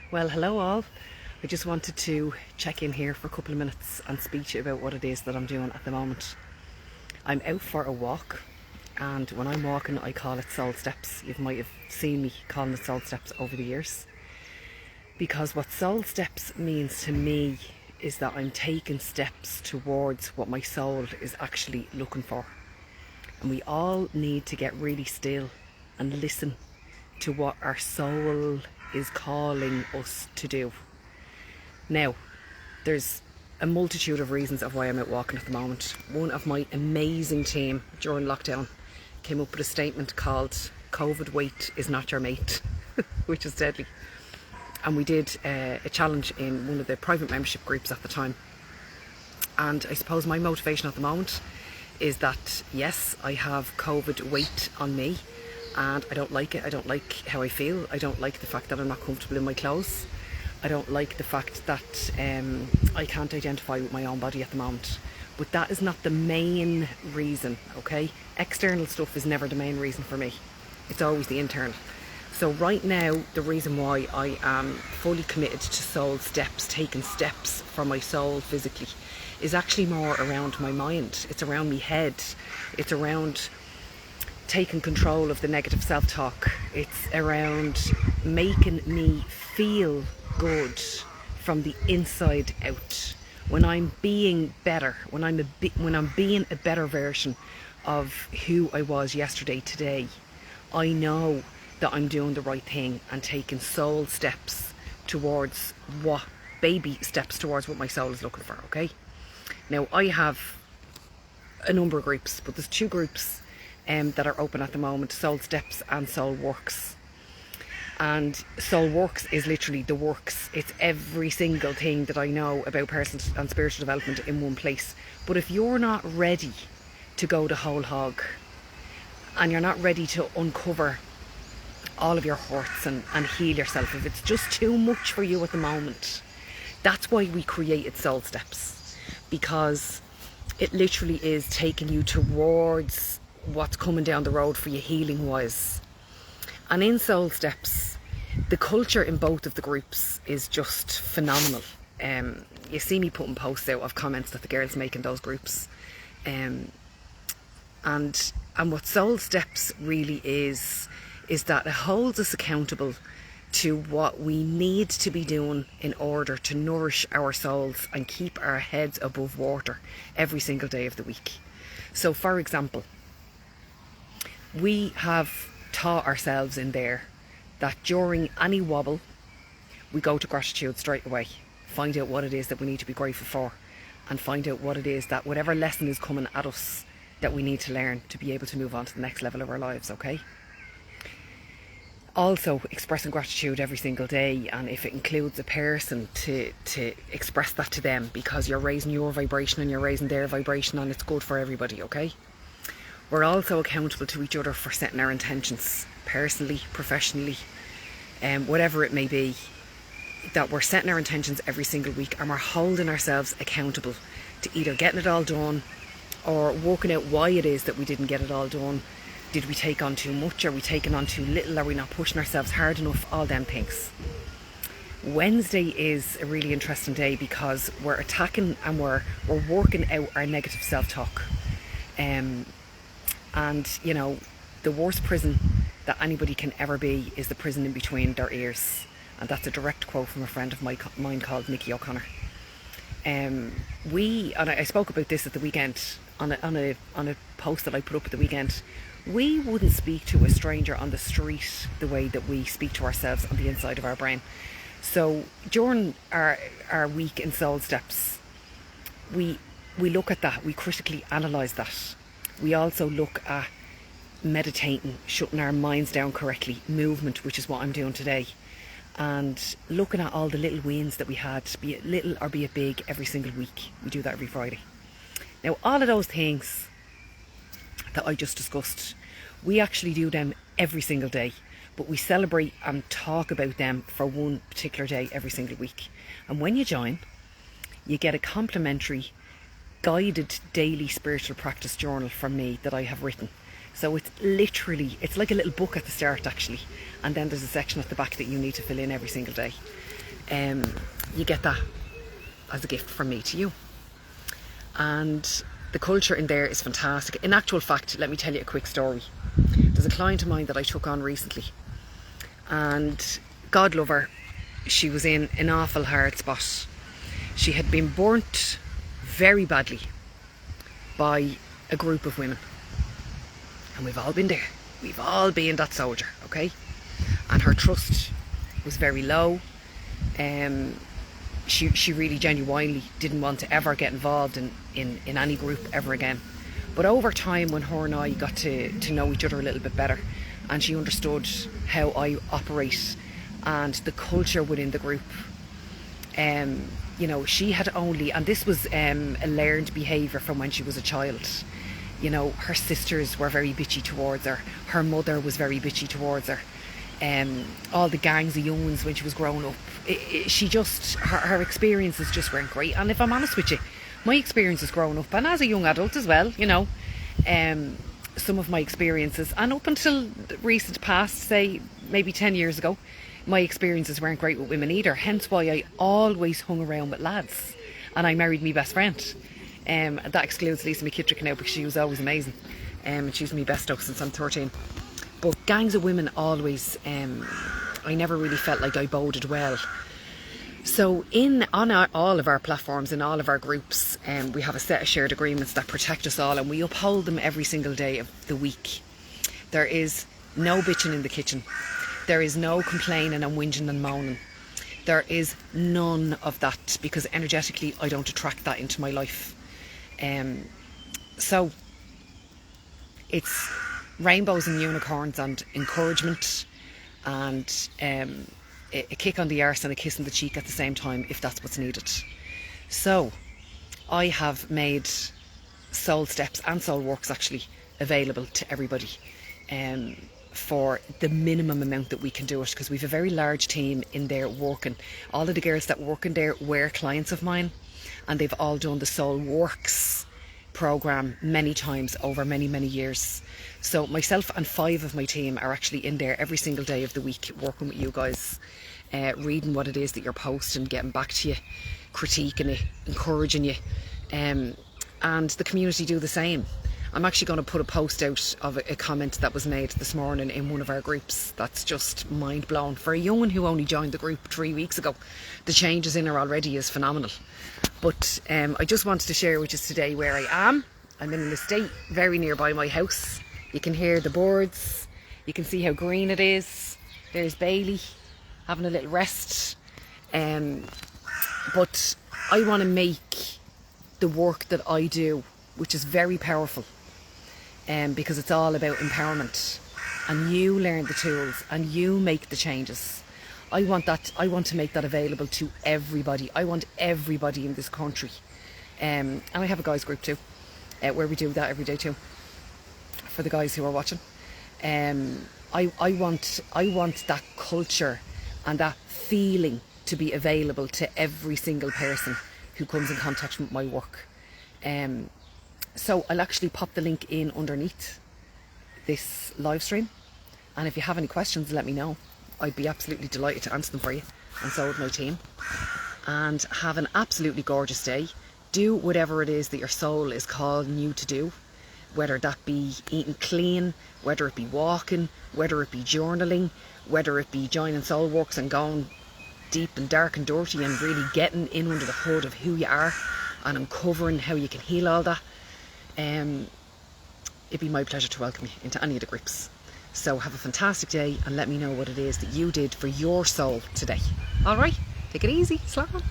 Well, hello all. I just wanted to check in here for a couple of minutes and speak to you about what it is that I'm doing at the moment. I'm out for a walk, and when I'm walking, I call it Soul Steps. You might have seen me calling it Soul Steps over the years. Because what Soul Steps means to me is that I'm taking steps towards what my soul is actually looking for. And we all need to get really still and listen to what our soul is calling us to do. Now, there's a multitude of reasons of why I'm out walking at the moment. One of my amazing team during lockdown came up with a statement called "COVID weight is not your mate," which is deadly. And we did a challenge in one of the private membership groups at the time. And I suppose my motivation at the moment is that, yes, I have COVID weight on me, and I don't like it. I don't like how I feel. I don't like the fact that I'm not comfortable in my clothes. I don't like the fact that I can't identify with my own body at the moment. But that is not the main reason, okay? External stuff is never the main reason for me. It's always the internal. So right now, the reason why I am fully committed to soul steps, taking steps for my soul physically, is actually more around my mind. It's around my head. It's around taking control of the negative self-talk. It's around making me feel good from the inside out. When I'm being better, when I'm being a better version of who I was yesterday, today, I know that I'm doing the right thing and taking soul steps towards baby steps towards what my soul is looking for, okay? Now, I have a number of groups, but there's two groups that are open at the moment: Soul Steps and Soul Works. And Soul Works is literally the works. It's every single thing that I know about personal and spiritual development in one place. But if you're not ready to go the whole hog, and you're not ready to uncover all of your hurts and heal yourself, if it's just too much for you at the moment, that's why we created Soul Steps. Because it literally is taking you towards what's coming down the road for you healing wise. And in Soul Steps, the culture in both of the groups is just phenomenal. You see me putting posts out of comments that the girls make in those groups. And what Soul Steps really is that it holds us accountable to what we need to be doing in order to nourish our souls and keep our heads above water every single day of the week. So, for example, we have taught ourselves in there that during any wobble, we go to gratitude straight away, find out what it is that we need to be grateful for, and find out what it is that whatever lesson is coming at us that we need to learn to be able to move on to the next level of our lives, okay? Also, expressing gratitude every single day, and if it includes a person, to express that to them, because you're raising your vibration and you're raising their vibration, and it's good for everybody, okay? We're also accountable to each other for setting our intentions, personally, professionally, whatever it may be, that we're setting our intentions every single week, and we're holding ourselves accountable to either getting it all done or working out why it is that we didn't get it all done. Did we take on too much? Are we taking on too little? Are we not pushing ourselves hard enough? All them things. Wednesday is a really interesting day because we're attacking and we're working out our negative self-talk. And, you know, the worst prison that anybody can ever be is the prison in between their ears. And that's a direct quote from a friend of mine called Nikki O'Connor. And I spoke about this at the weekend on a post that I put up at the weekend. We wouldn't speak to a stranger on the street the way that we speak to ourselves on the inside of our brain. So during our week in Soul Steps, we look at that, we critically analyse that. We also look at meditating, shutting our minds down correctly, movement, which is what I'm doing today, and looking at all the little wins that we had, be it little or be it big, every single week. We do that every Friday. Now, all of those things that I just discussed, we actually do them every single day, but we celebrate and talk about them for one particular day every single week. And when you join, you get a complimentary guided daily spiritual practice journal from me that I have written. So it's like a little book at the start actually, and then there's a section at the back that you need to fill in every single day. you get that as a gift from me to you. And the culture in there is fantastic. In actual fact, let me tell you a quick story. There's a client of mine that I took on recently, and God love her, she was in an awful hard spot. She had been burnt very badly by a group of women, and we've all been there. We've all been that soldier, okay? And her trust was very low. She really genuinely didn't want to ever get involved in any group ever again. But over time, when her and I got to know each other a little bit better, and she understood how I operate and the culture within the group, you know, she had only, and this was a learned behaviour from when she was a child. You know, her sisters were very bitchy towards her. Her mother was very bitchy towards her. All the gangs of young ones when she was growing up. She just, her experiences just weren't great. And if I'm honest with you, my experiences growing up, and as a young adult as well, you know, some of my experiences, and up until the recent past, say maybe 10 years ago, my experiences weren't great with women either. Hence why I always hung around with lads, and I married my best friend. That excludes Lisa McKittrick now, because she was always amazing, and she was my best up since I'm 13. But gangs of women always, I never really felt like I boded well. So on all of our platforms, in all of our groups, we have a set of shared agreements that protect us all, and we uphold them every single day of the week. There is no bitching in the kitchen. There is no complaining and whinging and moaning. There is none of that, because energetically I don't attract that into my life. So it's rainbows and unicorns and encouragement, and a kick on the arse and a kiss on the cheek at the same time, if that's what's needed. So I have made Soul Steps and Soul Works actually available to everybody, for the minimum amount that we can do it, because we've a very large team in there working. All of the girls that work in there were clients of mine, and they've all done the Soul Works program many times over many years. So myself and 5 of my team are actually in there every single day of the week, working with you guys, reading what it is that you're posting, getting back to you, critiquing it, encouraging you, and the community do the same. I'm actually going to put a post out of a comment that was made this morning in one of our groups that's just mind blown. For a young one who only joined the group 3 weeks ago, the changes in her already is phenomenal. But I just wanted to share with you today where I am. I'm in an estate very nearby my house. You can hear the birds, you can see how green it is. There's Bailey having a little rest. But I want to make the work that I do, which is very powerful, because it's all about empowerment, and you learn the tools and you make the changes. I want to make that available to everybody. I want everybody in this country, and I have a guys group too, where we do that every day too, for the guys who are watching. I want that culture and that feeling to be available to every single person who comes in contact with my work. So I'll actually pop the link in underneath this live stream, and if you have any questions, let me know. I'd be absolutely delighted to answer them for you, and so would my team. And have an absolutely gorgeous day. Do whatever it is that your soul is calling you to do, whether that be eating clean, whether it be walking, whether it be journaling, whether it be joining Soul Works and going deep and dark and dirty and really getting in under the hood of who you are and uncovering how you can heal all that. It'd be my pleasure to welcome you into any of the groups. So have a fantastic day, and let me know what it is that you did for your soul today. Alright, take it easy, slap on.